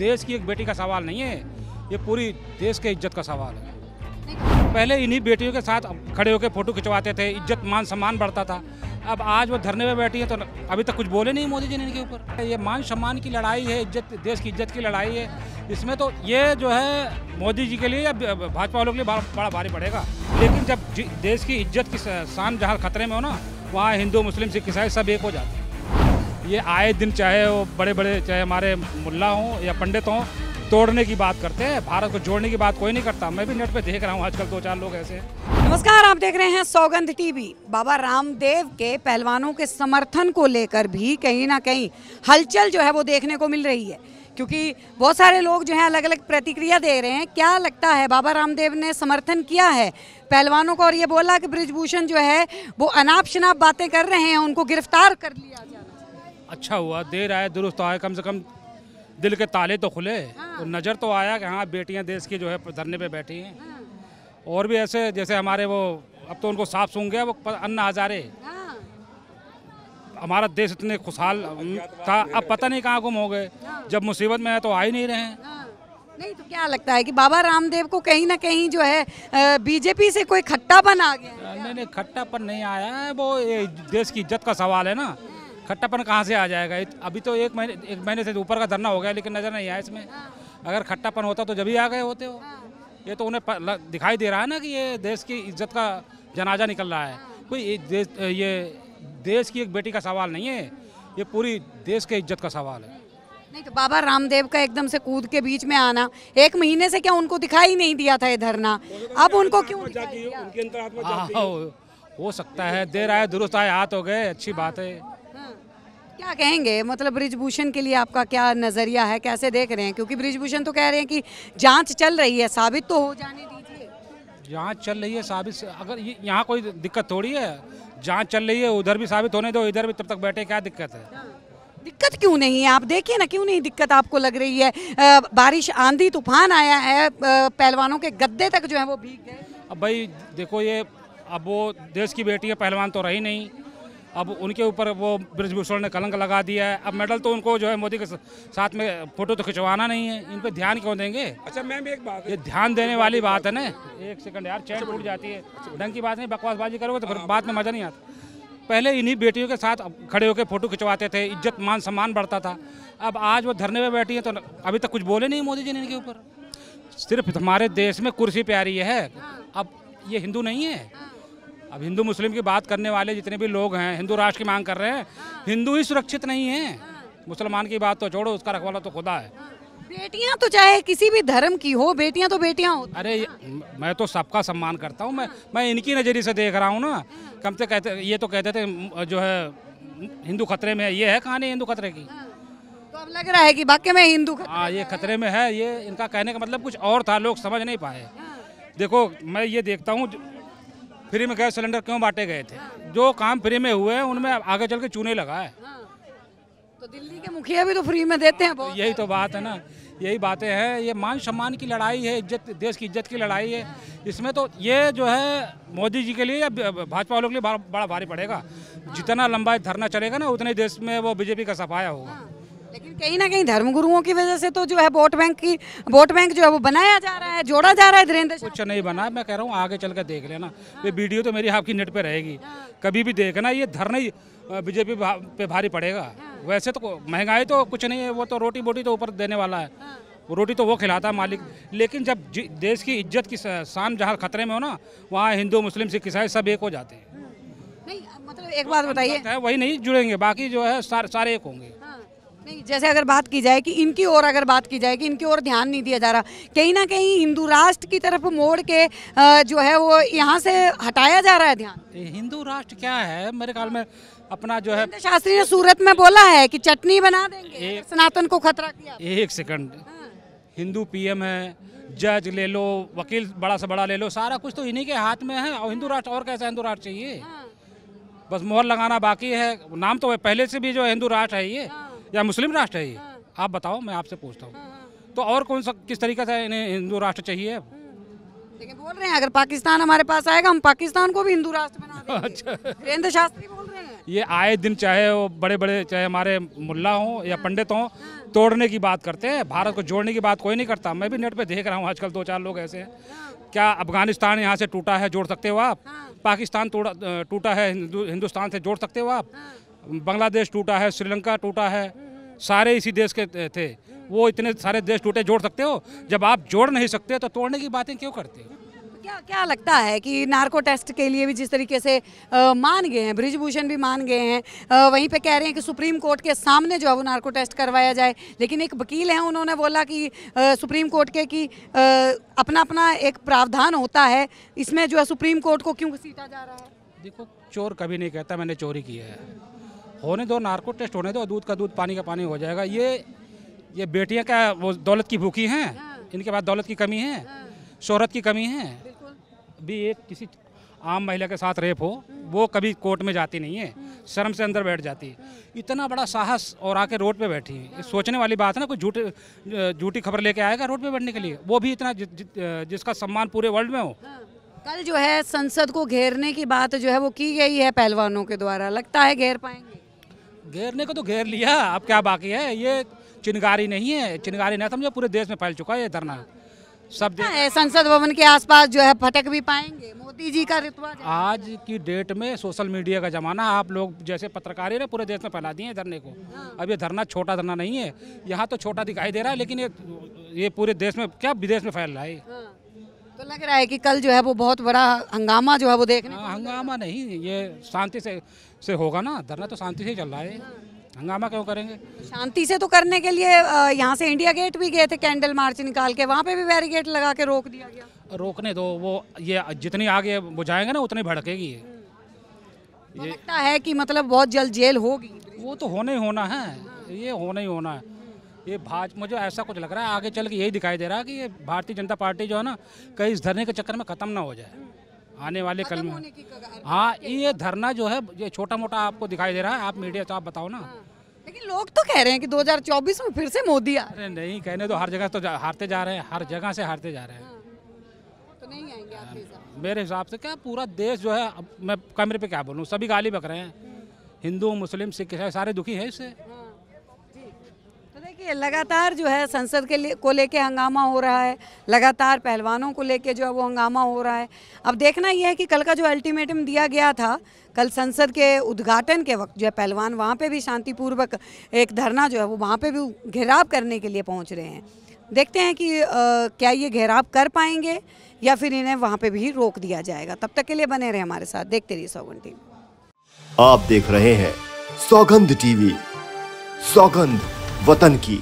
देश की एक बेटी का सवाल नहीं है, ये पूरी देश के इज्जत का सवाल है। पहले इन्हीं बेटियों के साथ खड़े होकर फोटो खिंचवाते थे, इज्जत मान सम्मान बढ़ता था। अब आज वो धरने में बैठी है तो अभी तक कुछ बोले नहीं मोदी जी ने इनके ऊपर। ये मान सम्मान की लड़ाई है, इज्जत, देश की इज्जत की लड़ाई है। इसमें तो ये जो है मोदी जी के लिए या भाजपा वालों के लिए बड़ा भारी पड़ेगा। लेकिन जब देश की इज्जत की शान जहाँ खतरे में हो ना, वहाँ हिंदू मुस्लिम सिख ईसाई सब एक हो जाते हैं। ये आए दिन चाहे वो बड़े बड़े चाहे हमारे मुल्ला हों या पंडित हों, तोड़ने की बात करते हैं, भारत को जोड़ने की बात कोई नहीं करता। मैं भी नेट पे देख रहा हूँ आजकल 2-4 लोग ऐसे हैं। नमस्कार, आप देख रहे हैं सौगंध टीवी। बाबा रामदेव के पहलवानों के समर्थन को लेकर भी कहीं ना कहीं हलचल जो है वो देखने को मिल रही है, क्योंकि बहुत सारे लोग जो है अलग अलग प्रतिक्रिया दे रहे हैं। क्या लगता है, बाबा रामदेव ने समर्थन किया है पहलवानों को और ये बोला कि ब्रिजभूषण जो है वो अनाप शनाप बातें कर रहे हैं, उनको गिरफ्तार कर लिया जाना। अच्छा हुआ, देर आए दुरुस्त आए, कम से कम दिल के ताले तो खुले। तो नज़र तो आया कि हाँ बेटियां देश की जो है धरने पे बैठी हैं। और भी ऐसे जैसे हमारे वो अब तो उनको साफ सूंघ गया, वो अन्ना हजारे। हमारा देश इतने खुशहाल था, अब पता नहीं कहाँ गुम हो गए। जब मुसीबत में है तो आ ही नहीं रहे हैं। नहीं तो क्या लगता है कि बाबा रामदेव को कहीं ना कहीं जो है बीजेपी से कोई खट्टापन आ गया? नहीं, खट्टापन नहीं आया है, वो देश की इज्जत का सवाल है ना। खट्टापन कहाँ से आ जाएगा? अभी तो एक महीने से ऊपर का धरना हो गया, लेकिन नज़र नहीं आया इसमें। अगर खट्टापन होता तो जब ही आ गए होते हो। ये तो उन्हें दिखाई दे रहा है ना कि ये देश की इज्जत का जनाजा निकल रहा है। कोई ये देश की एक बेटी का सवाल नहीं है, ये पूरी देश के इज्जत का सवाल है। नहीं तो बाबा रामदेव का एकदम से कूद के बीच में आना, एक महीने से क्या उनको दिखाई नहीं दिया था ये धरना? अब उनको क्यों हो सकता है, देर आए दुरुस्त आए, हाथ हो गए, अच्छी बात है। क्या कहेंगे, मतलब ब्रिजभूषण के लिए आपका क्या नजरिया है, कैसे देख रहे हैं? क्योंकि ब्रिजभूषण तो कह रहे हैं कि जांच चल रही है, साबित तो हो जाने दीजिए। जांच चल रही है, साबित अगर यहाँ कोई दिक्कत थोड़ी है। जांच चल रही है, उधर भी साबित होने दो, इधर भी तब तक बैठे, क्या दिक्कत है? दिक्कत क्यों नहीं है? आप देखिए ना, क्यों नहीं दिक्कत आपको लग रही है? बारिश, आंधी तूफान आया है, पहलवानों के गद्दे तक जो है वो भीग गए। अब भाई देखो, ये अब वो देश की बेटी है, पहलवान तो रही नहीं। अब उनके ऊपर वो ब्रिजभूषण ने कलंक लगा दिया है। अब मेडल तो उनको जो है मोदी के साथ में फोटो तो खिंचवाना नहीं है, इन पे ध्यान क्यों देंगे? अच्छा मैम एक बात, ये ध्यान देने वाली बात है ना। एक सेकंड यार, चैन टूट जाती है। ढंग की बात नहीं, बकवासबाजी करोगे तो फिर बाद में मज़ा नहीं आता। पहले इन्हीं बेटियों के साथ खड़े होकर फोटो खिंचवाते थे, इज्जत मान सम्मान बढ़ता था। अब आज वो धरने में बैठी है तो अभी तक कुछ बोले नहीं मोदी जी ने इनके ऊपर। सिर्फ हमारे देश में कुर्सी प्यारी है, अब ये हिंदू नहीं है। अब हिंदू मुस्लिम की बात करने वाले जितने भी लोग हैं, हिंदू राष्ट्र की मांग कर रहे हैं। हिंदू ही सुरक्षित नहीं है, मुसलमान की बात तो छोड़ो, उसका रखवाला तो खुदा है। बेटियां तो चाहे किसी भी धर्म की हो, बेटियां तो बेटियां होती। अरे मैं तो सबका सम्मान करता हूँ। मैं इनकी नज़रिए से देख रहा हूँ ना। कम से कहते, ये तो कहते थे जो है हिंदू खतरे में है। ये है कहानी हिंदू खतरे की? तो अब लग रहा है कि वाकई में हिंदू हाँ, ये खतरे में है। ये इनका कहने का मतलब कुछ और था, लोग समझ नहीं पाए। देखो, मैं ये देखता हूँ, फ्री में गैस सिलेंडर क्यों बांटे गए थे? जो काम फ्री में हुए हैं उनमें आगे चल के चूने लगा है। तो दिल्ली के मुखिया भी तो फ्री में देते हैं बहुत। यही तो बात है ना, यही बातें हैं। ये मान सम्मान की लड़ाई है, इज्जत, देश की इज्जत की लड़ाई है। इसमें तो ये जो है मोदी जी के लिए या भाजपा वालों के लिए बड़ा भारी पड़ेगा। जितना लंबा धरना चलेगा ना, उतने देश में वो बीजेपी का सफाया होगा। लेकिन कहीं ना कहीं धर्मगुरुओं की वजह से तो जो है वोट बैंक जो है वो बनाया जा रहा है, जोड़ा जा रहा है। धीरेन्द्र कुछ नहीं बना, मैं कह रहा हूँ आगे चल कर देख लेना। ये वीडियो तो मेरी आपकी नेट पे रहेगी, कभी भी देखना। ये धरना ही बीजेपी पे भारी पड़ेगा। वैसे तो महंगाई तो कुछ नहीं है, वो तो रोटी बोटी तो ऊपर देने वाला है, वो रोटी तो वो खिलाता है मालिक। लेकिन जब देश की इज्जत की शान जहाँ खतरे में हो ना, वहाँ हिंदू मुस्लिम सिख ईसाई सब एक हो जाते हैं। नहीं मतलब एक बात बताइए, वही नहीं जुड़ेंगे, बाकी जो है सारे एक होंगे। नहीं, जैसे अगर बात की जाए कि इनकी ओर अगर बात की जाए कि इनकी ओर ध्यान नहीं दिया जा रहा, कहीं ना कहीं हिंदू राष्ट्र की तरफ मोड़ के जो है वो यहाँ से हटाया जा रहा है ध्यान। हिंदू राष्ट्र क्या है? मेरे ख्याल में अपना जो है, शास्त्री ने सूरत में बोला है कि चटनी बना देंगे, सनातन को खतरा किया। एक सेकंड, हिंदू पीएम है, जज ले लो, वकील बड़ा से बड़ा ले लो, सारा कुछ तो इन्हीं के हाथ में है। और हिंदू राष्ट्र और कैसा हिंदू राष्ट्र चाहिए? बस मोहर लगाना बाकी है। नाम तो पहले से भी जो हिंदू राष्ट्र है ये, या मुस्लिम राष्ट्र है ये? आप बताओ, मैं आपसे पूछता हूँ। तो और कौन सा किस तरीके से इन्हें हिंदू राष्ट्र चाहिए? लेकिन बोल रहे हैं अगर पाकिस्तान हमारे पास आएगा, हम पाकिस्तान को भी हिंदू राष्ट्र बना देंगे। अच्छा, वीरेंद्र शास्त्री बोल रहे हैं। ये आए दिन चाहे वो बड़े बड़े चाहे हमारे मुल्ला हों या पंडित हों, तोड़ने की बात करते हैं, भारत को जोड़ने की बात कोई नहीं करता। मैं भी नेट पे देख रहा हूँ आजकल 2-4 लोग ऐसे हैं। क्या अफगानिस्तान यहाँ से टूटा है, जोड़ सकते हो आप? पाकिस्तान टूटा है, हिंदुस्तान से जोड़ सकते हो आप? बांग्लादेश टूटा है, श्रीलंका टूटा है, सारे इसी देश के थे। वो इतने सारे देश टूटे, जोड़ सकते हो? जब आप जोड़ नहीं सकते तो तोड़ने की बातें क्यों करते हो? क्या क्या लगता है कि नार्को टेस्ट के लिए भी जिस तरीके से मान गए हैं, बृजभूषण भी मान गए हैं, वहीं पे कह रहे हैं कि सुप्रीम कोर्ट के सामने जो है वो नार्को टेस्ट करवाया जाए, लेकिन एक वकील हैं उन्होंने बोला कि सुप्रीम कोर्ट के कि अपना अपना एक प्रावधान होता है, इसमें जो है सुप्रीम कोर्ट को क्यों घसीटा जा रहा है? देखो, चोर कभी नहीं कहता मैंने चोरी की है। होने दो, नार्को टेस्ट होने दो, दूध का दूध पानी का पानी हो जाएगा। ये बेटियां क्या वो दौलत की भूखी हैं? इनके पास दौलत की कमी है, शोहरत की कमी है। भी एक किसी आम महिला के साथ रेप हो, वो कभी कोर्ट में जाती नहीं है, शर्म से अंदर बैठ जाती है। इतना बड़ा साहस और आके रोड पे बैठी है, ये सोचने वाली बात है ना। कोई झूठी खबर लेके आएगा रोड पे बैठने के लिए, वो भी इतना जिसका सम्मान पूरे वर्ल्ड में हो। कल जो है संसद को घेरने की बात जो है वो की गई है पहलवानों के द्वारा, लगता है घेर पाएंगे? घेरने को तो घेर लिया, अब क्या बाकी है? ये चिनगारी नहीं है, चिनगारी ना समझो, पूरे देश में फैल चुका है ये धरना। सब संसद भवन के आसपास जो है फटक भी पाएंगे, मोदी जी का रितवा। आज की डेट में सोशल मीडिया का जमाना, आप लोग जैसे पत्रकार ने पूरे देश में फैला दिए हैं धरने को। अब ये धरना छोटा धरना नहीं है, यहाँ तो छोटा दिखाई दे रहा है, लेकिन ये पूरे देश में क्या विदेश में फैल रहा है। तो लग रहा है कि कल जो है वो बहुत बड़ा हंगामा जो है वो देखने को हंगामा नहीं, ये शांति से होगा ना। धरना तो शांति से ही चल रहा है, हंगामा क्यों करेंगे? शांति से तो करने के लिए यहाँ से इंडिया गेट भी गए थे, कैंडल मार्च निकाल के, वहाँ पे भी बैरिकेड लगा के रोक दिया गया। रोकने दो, वो ये जितनी आगे बुझाएंगे ना उतनी भड़केगी ये लगता है कि मतलब बहुत जल्द जेल होगी। वो तो होना ही होना है, ये होना ही होना है। ये मुझे ऐसा कुछ लग रहा है आगे चल के यही दिखाई दे रहा है कि ये भारतीय जनता पार्टी जो है ना, कहीं इस धरने के चक्कर में ख़त्म ना हो जाए आने वाले कल में। हाँ, ये धरना जो है ये छोटा मोटा आपको दिखाई दे रहा है, आप मीडिया तो आप बताओ ना। लेकिन लोग तो कह रहे हैं कि 2024 में फिर से मोदी आ। अरे नहीं, कहने दो, हर जगह तो हारते जा रहे हैं, हर जगह से हारते जा रहे हैं। तो नहीं आएंगे आपके हिसाब? मेरे हिसाब से क्या पूरा देश जो है, मैं कैमरे पे क्या बोलूँ, सभी गाली बक रहे हैं। हिंदू, मुस्लिम, सिख सारे दुखी हैं इससे। देखिए, लगातार जो है संसद को लेके हंगामा हो रहा है, लगातार पहलवानों को लेके जो है वो हंगामा हो रहा है। अब देखना ये है कि कल का जो अल्टीमेटम दिया गया था, कल संसद के उद्घाटन के वक्त जो है पहलवान वहाँ पे भी शांतिपूर्वक एक धरना जो है वो वहाँ पे भी घेराव करने के लिए पहुँच रहे हैं। देखते हैं कि क्या ये घेराव कर पाएंगे या फिर इन्हें वहाँ पे भी रोक दिया जाएगा। तब तक के लिए बने रहे हमारे साथ, देखते रहिए सौगंध टीवी। आप देख रहे हैं सौगंध टीवी, सौगंध वतन की।